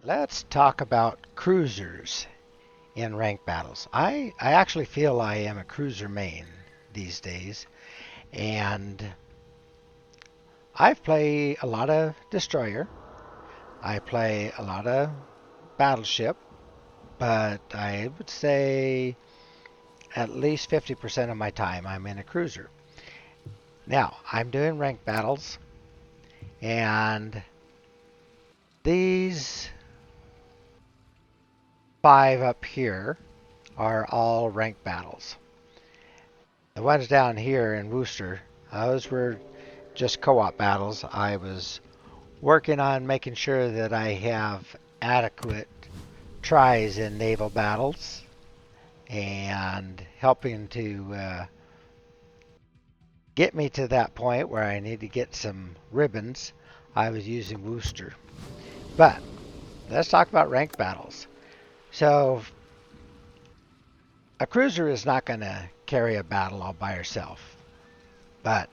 Let's talk about cruisers in ranked battles. I actually feel I am a cruiser main these days, and I play a lot of destroyer. I play a lot of battleship, but I would say at least 50% of my time I'm in a cruiser. Now, I'm doing ranked battles, and these five up here are all ranked battles. The ones down here in Worcester, those were just co-op battles. I was working on making sure that I have adequate tries in naval battles and helping to get me to that point where I need to get some ribbons. I was using Worcester. But let's talk about ranked battles. So a cruiser is not going to carry a battle all by herself, but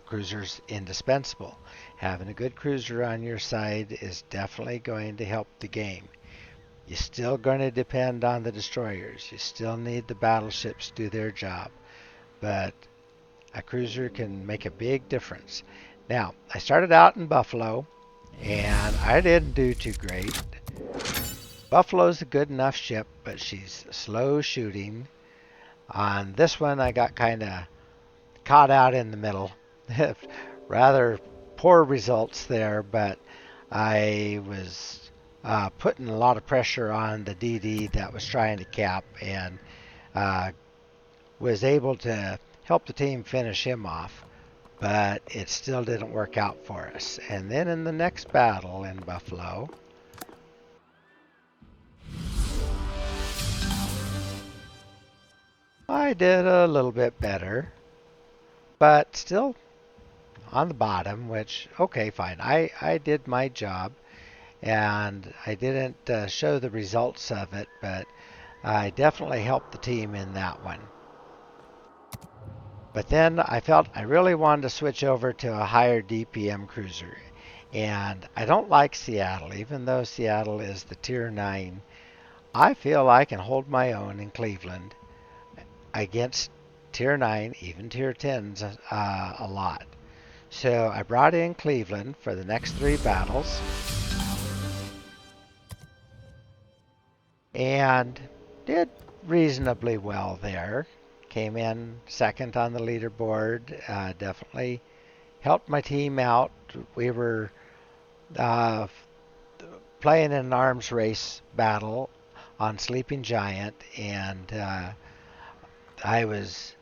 cruiser's indispensable. Having a good cruiser on your side is definitely going to help the game. You're still going to depend on the destroyers. You still need the battleships to do their job. But a cruiser can make a big difference. Now, I started out in Buffalo, and I didn't do too great. Buffalo's a good enough ship, but she's slow shooting. On this one, I got kind of caught out in the middle. Rather poor results there, but I was putting a lot of pressure on the DD that was trying to cap and uh, was able to help the team finish him off, but it still didn't work out for us. And then in the next battle in Buffalo, I did a little bit better, but still on the bottom, which, okay, fine. I did my job and I didn't show the results of it, but I definitely helped the team in that one. But then I felt I really wanted to switch over to a higher DPM cruiser. And I don't like Seattle, even though Seattle is the Tier 9. I feel I can hold my own in Cleveland against Tier 9, even Tier 10s a lot. So I brought in Cleveland for the next three battles and did reasonably well there. Came in second on the leaderboard. Definitely helped my team out. We were uh, playing an arms race battle on Sleeping Giant, and I was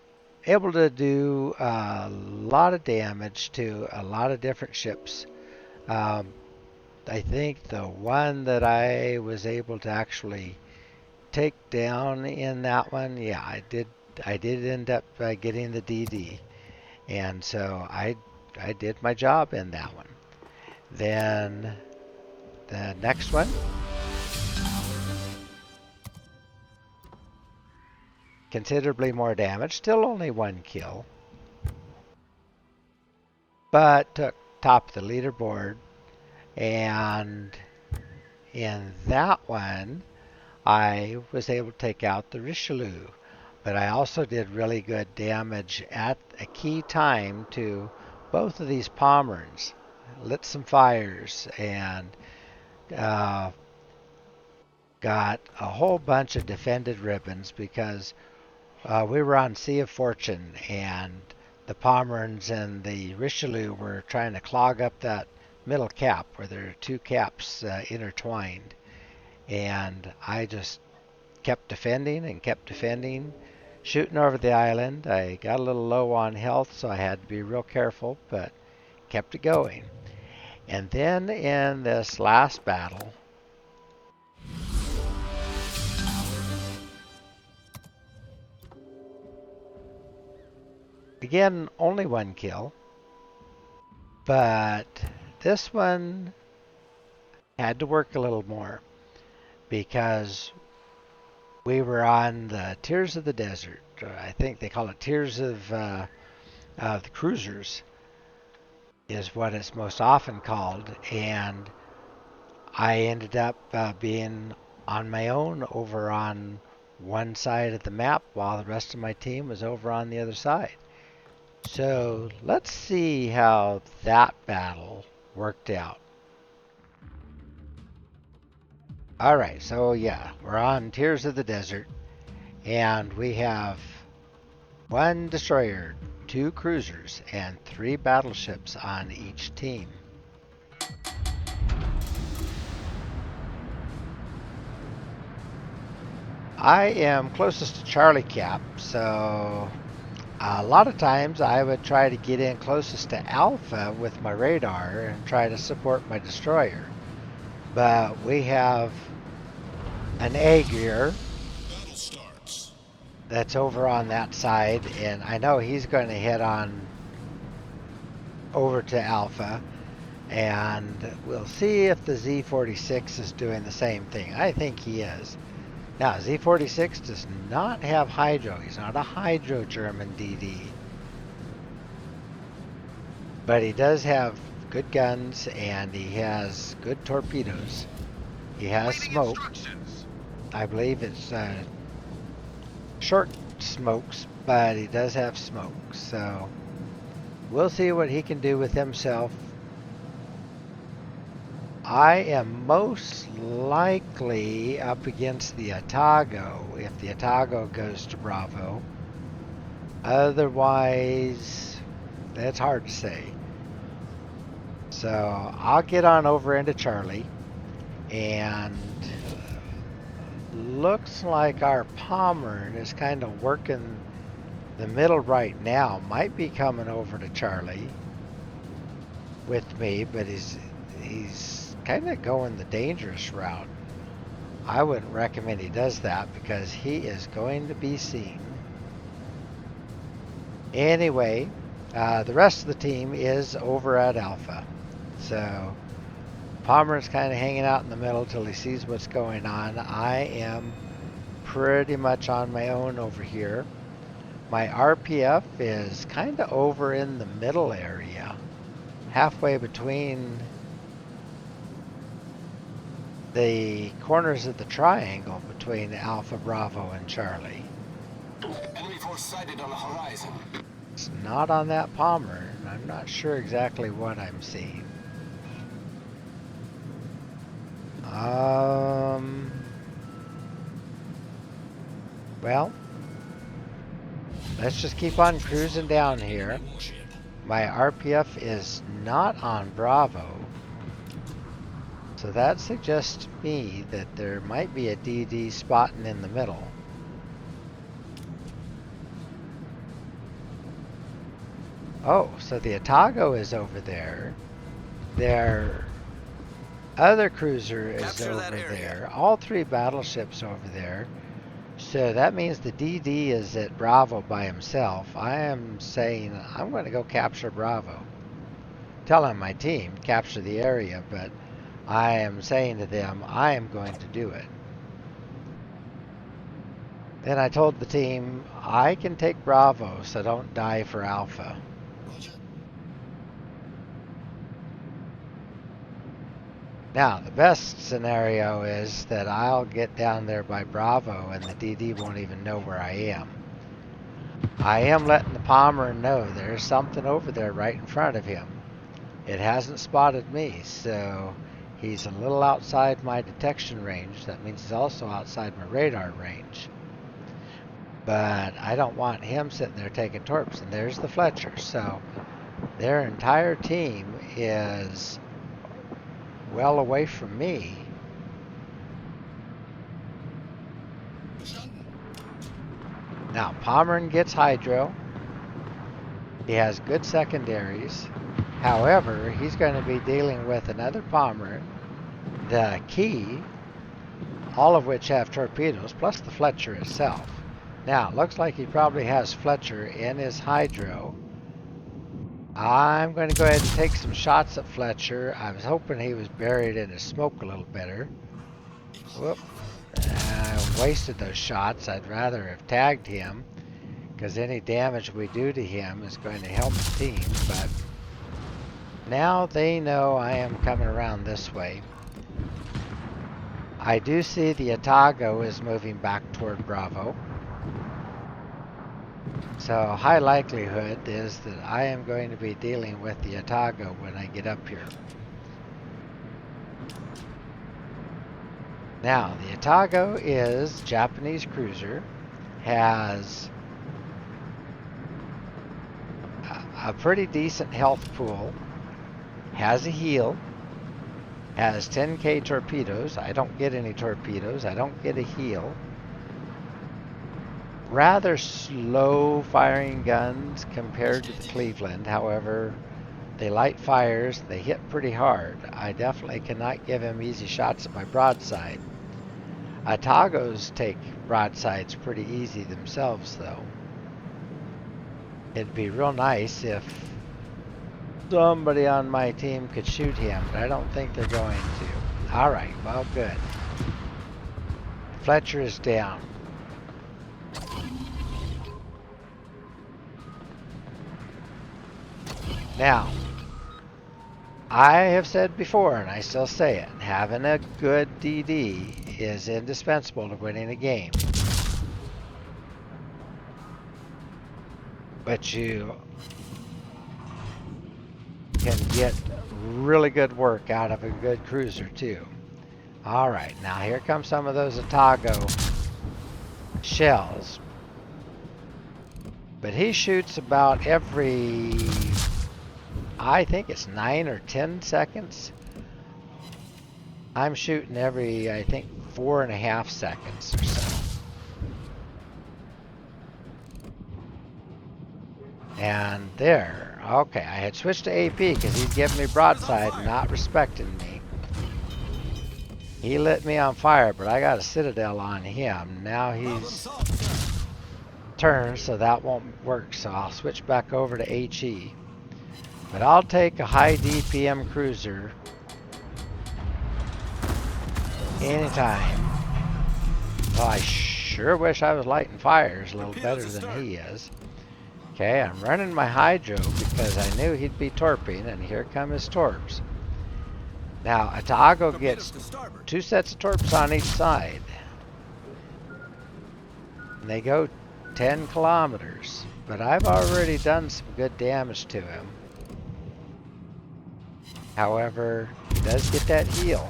able to do a lot of damage to a lot of different ships. Um, I think the one that I was able to actually take down in that one, yeah, I did. I did end up getting the DD, and so I did my job in that one. Then the next one, considerably more damage, still only one kill, but took top of the leaderboard. And in that one, I was able to take out the Richelieu, but I also did really good damage at a key time to both of these Pomerans. Lit some fires and uh, got a whole bunch of defended ribbons because we were on Sea of Fortune and the Pomerans and the Richelieu were trying to clog up that middle cap where there are two caps intertwined. And I just kept defending and kept defending, shooting over the island. I got a little low on health, so I had to be real careful, but kept it going. And then in this last battle, again, only one kill, but this one had to work a little more because we were on the Tears of the Desert. I think they call it Tears of the Cruisers is what it's most often called, and I ended up being on my own over on one side of the map while the rest of my team was over on the other side. So let's see how that battle worked out. Alright, so yeah, we're on Tears of the Desert, and we have one destroyer, two cruisers, and three battleships on each team. I am closest to Charlie Cap, so a lot of times I would try to get in closest to Alpha with my radar and try to support my destroyer. But we have an Aegir that's over on that side, and I know he's going to head on over to Alpha, and we'll see if the Z46 is doing the same thing. I think he is. Now, Z46 does not have Hydro. He's not a Hydro German DD. But he does have good guns, and he has good torpedoes. He has smoke. I believe it's short smokes, but he does have smoke. So we'll see what he can do with himself. I am most likely up against the Otago if the Otago goes to Bravo. Otherwise, that's hard to say. So I'll get on over into Charlie, and looks like our Pommern is kind of working the middle right now. Might be coming over to Charlie with me, but he's kind of going the dangerous route. I wouldn't recommend he does that because he is going to be seen. Anyway, the rest of the team is over at Alpha. So Pommern's kind of hanging out in the middle till he sees what's going on. I am pretty much on my own over here. My RPF is kind of over in the middle area, halfway between the corners of the triangle between Alpha, Bravo, and Charlie. Enemy force sighted on the horizon. It's not on that Palmer. I'm not sure exactly what I'm seeing. Well, let's just keep on cruising down here. My RPF is not on Bravo. So that suggests to me that there might be a DD spotting in the middle. Oh, so the Otago is over there. Their other cruiser is over there. All three battleships over there. So that means the DD is at Bravo by himself. I am saying I'm going to go capture Bravo. Telling my team capture the area, but I am saying to them I am going to do it. Then I told the team I can take Bravo, so don't die for Alpha. Now, the best scenario is that I'll get down there by Bravo and the DD won't even know where I am. I am letting the Palmer know there's something over there right in front of him. It hasn't spotted me, so he's a little outside my detection range. That means he's also outside my radar range. But I don't want him sitting there taking torps. And there's the Fletcher. So their entire team is well away from me. Now, Pommern gets Hydro. He has good secondaries. However, he's going to be dealing with another Pommern, the Key, all of which have torpedoes, plus the Fletcher itself. Now, it looks like he probably has Fletcher in his Hydro. I'm going to go ahead and take some shots at Fletcher. I was hoping he was buried in his smoke a little better. Whoop. I wasted those shots. I'd rather have tagged him, because any damage we do to him is going to help the team. But now they know I am coming around this way. I do see the Atago is moving back toward Bravo. So high likelihood is that I am going to be dealing with the Atago when I get up here. Now, the Atago is Japanese cruiser, has a pretty decent health pool, has a heel, has 10K torpedoes. I don't get any torpedoes. I don't get a heel. Rather slow firing guns compared to the Cleveland. However, they light fires. They hit pretty hard. I definitely cannot give him easy shots at my broadside. Atagos take broadsides pretty easy themselves, though. It'd be real nice if somebody on my team could shoot him, but I don't think they're going to. All right, well, good. Fletcher is down. Now, I have said before, and I still say it, having a good DD is indispensable to winning a game. But you can get really good work out of a good cruiser, too. All right, now here come some of those Atago shells. But he shoots about every, I think it's 9 or 10 seconds. I'm shooting every, I think, 4.5 seconds or so. And there, okay, I had switched to AP because he'd given me broadside and not respecting me. He lit me on fire, but I got a Citadel on him. Now he's turned, so that won't work, so I'll switch back over to HE. But I'll take a high DPM cruiser anytime. Well, I sure wish I was lighting fires a little better than he is. Okay, I'm running my hydro because I knew he'd be torping, and here come his torps. Now, Atago gets 2 sets of torps on each side. And they go 10 kilometers, but I've already done some good damage to him. However, he does get that heel.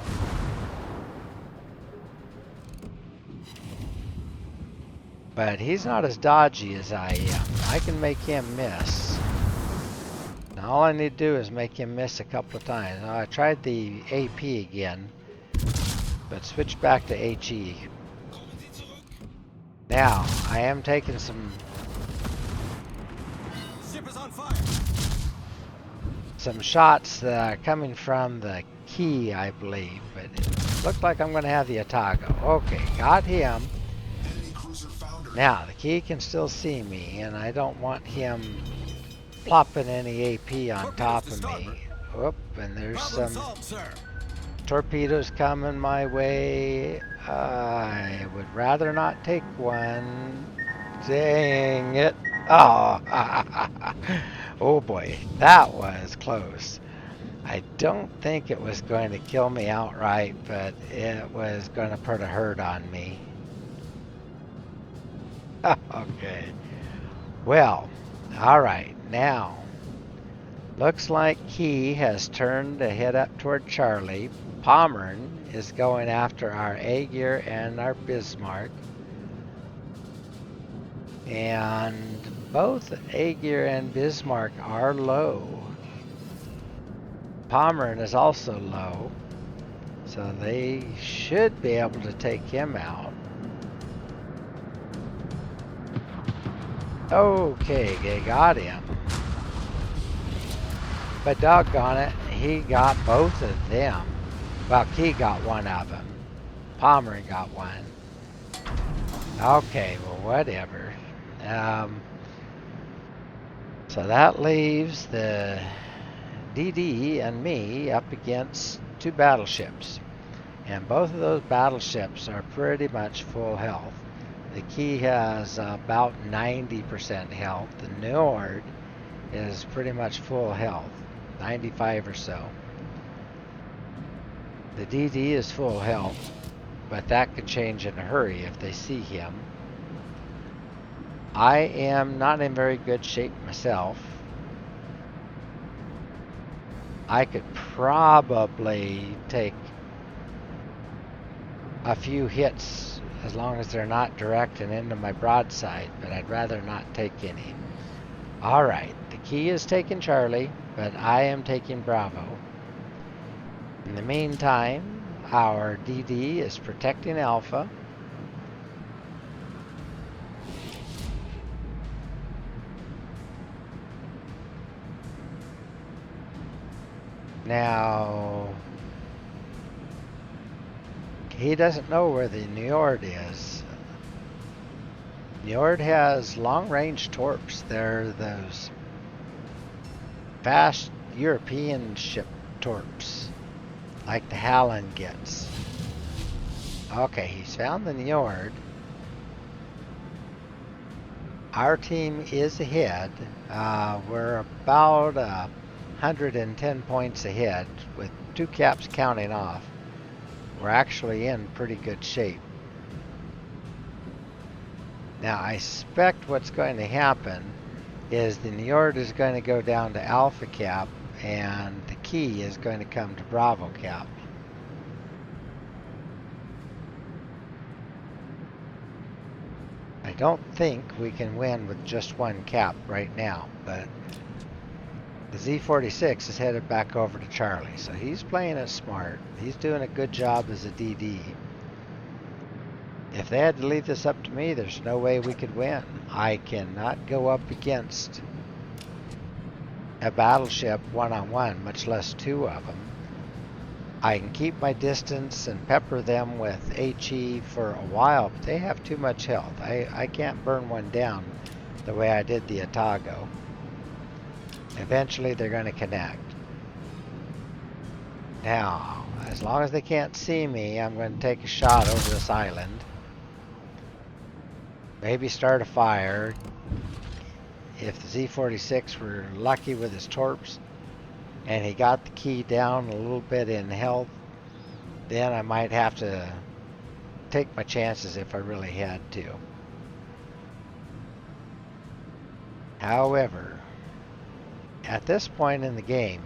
But he's not as dodgy as I am. I can make him miss. Now all I need to do is make him miss a couple of times. Now I tried the AP again, but switched back to HE. Now, I am taking some shots that are coming from the key, I believe, but it looked like I'm going to have the Atago. Okay, got him. Now, the key can still see me, and I don't want him plopping any AP on top of me. Whoop, and there's some torpedoes coming my way. I would rather not take one. Dang it. Oh, oh boy, that was close. I don't think it was going to kill me outright, but it was going to put a hurt on me. Okay. Well, all right. Now, looks like Key has turned to head up toward Charlie. Pommern is going after our Aegir and our Bismarck. And both Aegir and Bismarck are low. Pommern is also low, so they should be able to take him out. Okay, they got him. But doggone it, he got both of them. Well, Key got one of them. Pommern got one. Okay, well, whatever. So that leaves the DD and me up against 2 battleships. And both of those battleships are pretty much full health. The Key has about 90% health. The Nord is pretty much full health, 95 or so. The DD is full health. but that could change in a hurry if they see him. I am not in very good shape myself. I could probably take a few hits as long as they're not direct and into my broadside, but I'd rather not take any. All right, the key is taking Charlie, but I am taking Bravo. In the meantime, our DD is protecting Alpha. Now, he doesn't know where the Njord is. Njord has long-range torps. They're those fast European ship torps, like the Halland gets. Okay, he's found the Njord. Our team is ahead. We're about 110 points ahead with 2 caps counting off. We're actually in pretty good shape. Now I suspect what's going to happen is the Njord is going to go down to Alpha cap and the key is going to come to Bravo cap. I don't think we can win with just 1 cap right now, but the Z46 is headed back over to Charlie, so he's playing it smart. He's doing a good job as a DD. If they had to leave this up to me, there's no way we could win. I cannot go up against a battleship one-on-one, much less 2 of them. I can keep my distance and pepper them with HE for a while, but they have too much health. I can't burn one down the way I did the Otago. Eventually they're going to connect. Now, as long as they can't see me, I'm going to take a shot over this island. Maybe start a fire. If the Z46 were lucky with his torps and he got the key down a little bit in health, then I might have to take my chances if I really had to. However, at this point in the game,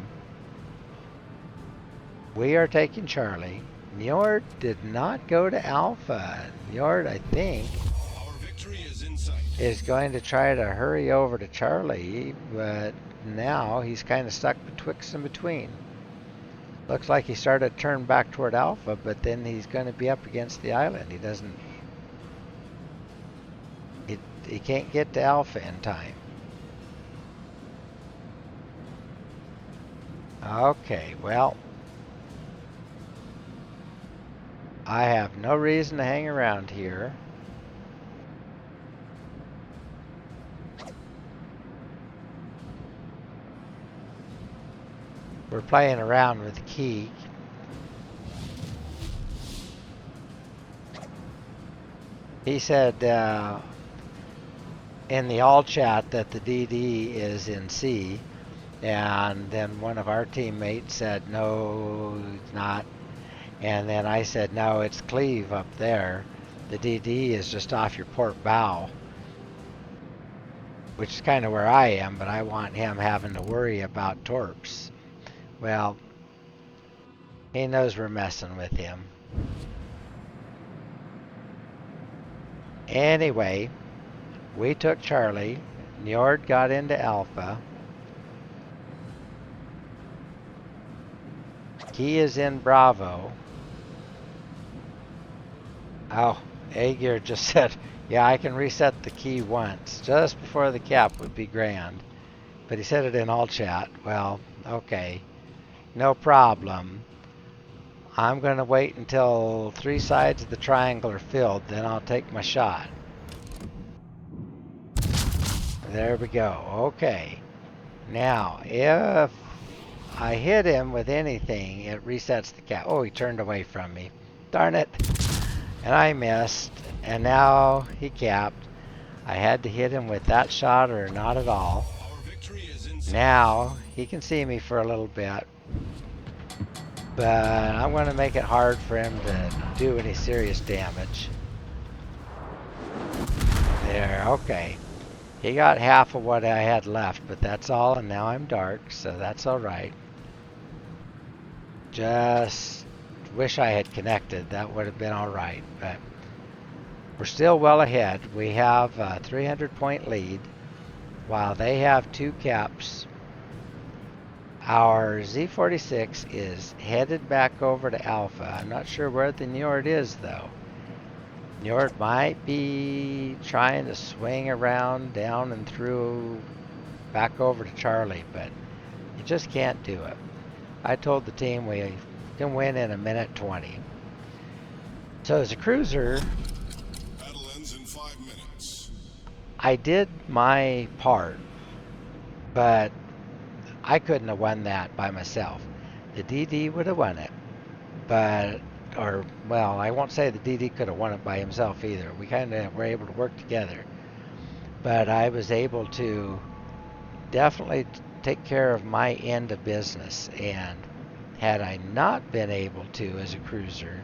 we are taking Charlie. Njord did not go to Alpha. Njord, I think, is going to try to hurry over to Charlie, but now he's kind of stuck betwixt and between. Looks like he started to turn back toward Alpha, but then he's going to be up against the island. He can't get to Alpha in time. Okay, well, I have no reason to hang around here. We're playing around with the key. He said in the all chat that the DD is in C, and then one of our teammates said no, it's not. And then I said, no, it's Cleve up there. The DD is just off your port bow, which is kind of where I am, but I want him having to worry about torps. Well, he knows we're messing with him. Anyway, we took Charlie. Njord got into Alpha. Key is in Bravo. Oh, Aegir just said, yeah, I can reset the key once. Just before the cap would be grand. But he said it in all chat. Well, okay. No problem. I'm going to wait until 3 sides of the triangle are filled, then I'll take my shot. There we go. Okay. Now, if I hit him with anything, it resets the cap. Oh, he turned away from me. Darn it. And I missed. And now he capped. I had to hit him with that shot or not at all. Now he can see me for a little bit. but I'm going to make it hard for him to do any serious damage. There, okay. He got half of what I had left, but that's all, and now I'm dark, so that's alright. Just wish I had connected. That would have been alright, but we're still well ahead. We have a 300-point lead, while they have 2 caps. Our Z46 is headed back over to Alpha. I'm not sure where the Njord is, though. Njord might be trying to swing around down and through back over to Charlie, but you just can't do it. I told the team we can win in a minute 20. So as a cruiser, Battle ends in 5 minutes. I did my part, but I couldn't have won that by myself. The DD would have won it, but, or, well, I won't say the DD could have won it by himself either. We kind of were able to work together, but I was able to definitely take care of my end of business. And had I not been able to as a cruiser,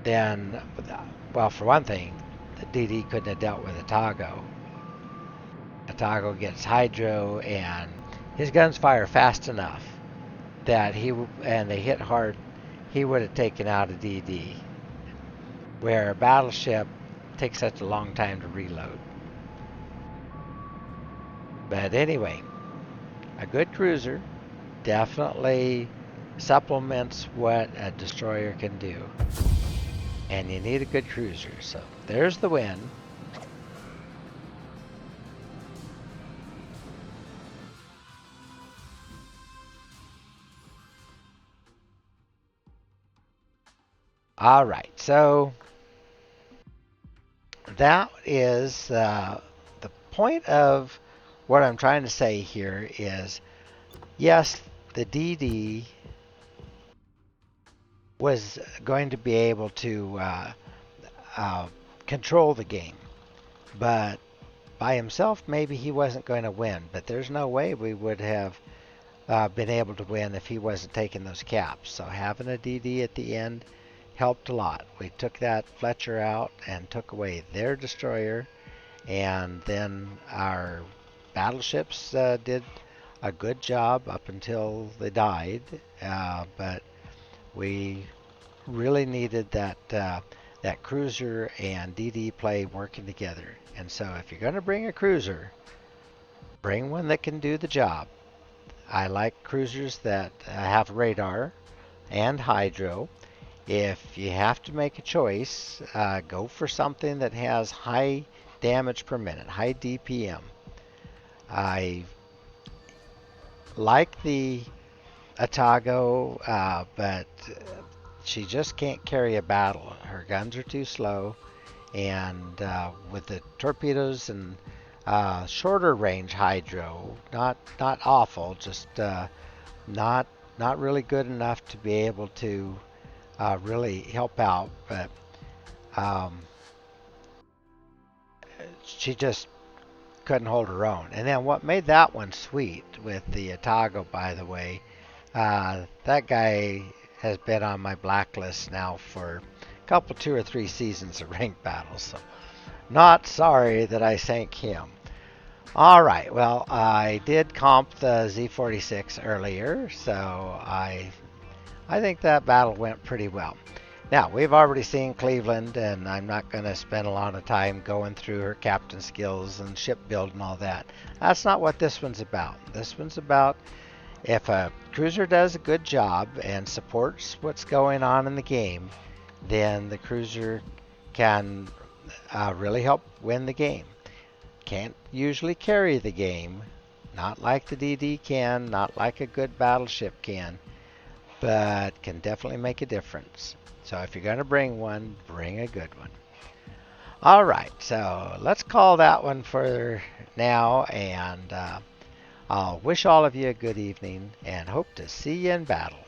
then, well, for one thing, the DD couldn't have dealt with Atago. Atago gets hydro, and his guns fire fast enough that and they hit hard, he would have taken out a DD. Where a battleship takes such a long time to reload. But anyway, a good cruiser definitely supplements what a destroyer can do. And you need a good cruiser. So there's the win. All right, so that is the point of what I'm trying to say here is, yes, the DD was going to be able to control the game, but by himself, maybe he wasn't going to win. But there's no way we would have been able to win if he wasn't taking those caps. So having a DD at the end helped a lot. We took that Fletcher out and took away their destroyer, and then our battleships did a good job up until they died. But we really needed that cruiser and DD play working together. And so if you're going to bring a cruiser, bring one that can do the job. I like cruisers that have radar and hydro. If you have to make a choice, go for something that has high damage per minute, high DPM. I like the Atago, but she just can't carry a battle. Her guns are too slow, and with the torpedoes and shorter range hydro, not awful, just not really good enough to be able to really help out. But um, she just couldn't hold her own. And then what made that one sweet with the Atago, by the way, that guy has been on my blacklist now for a couple, 2 or 3 seasons of ranked battles. So not sorry that I sank him. All right, well, I did comp the Z46 earlier, so I think that battle went pretty well. Now, we've already seen Cleveland, and I'm not going to spend a lot of time going through her captain skills and ship build and all that. That's not what this one's about. This one's about if a cruiser does a good job and supports what's going on in the game, then the cruiser can really help win the game. Can't usually carry the game, not like the DD can, not like a good battleship can, but can definitely make a difference. So if you're going to bring one, bring a good one. All right, so let's call that one for now, and I'll wish all of you a good evening and hope to see you in battle.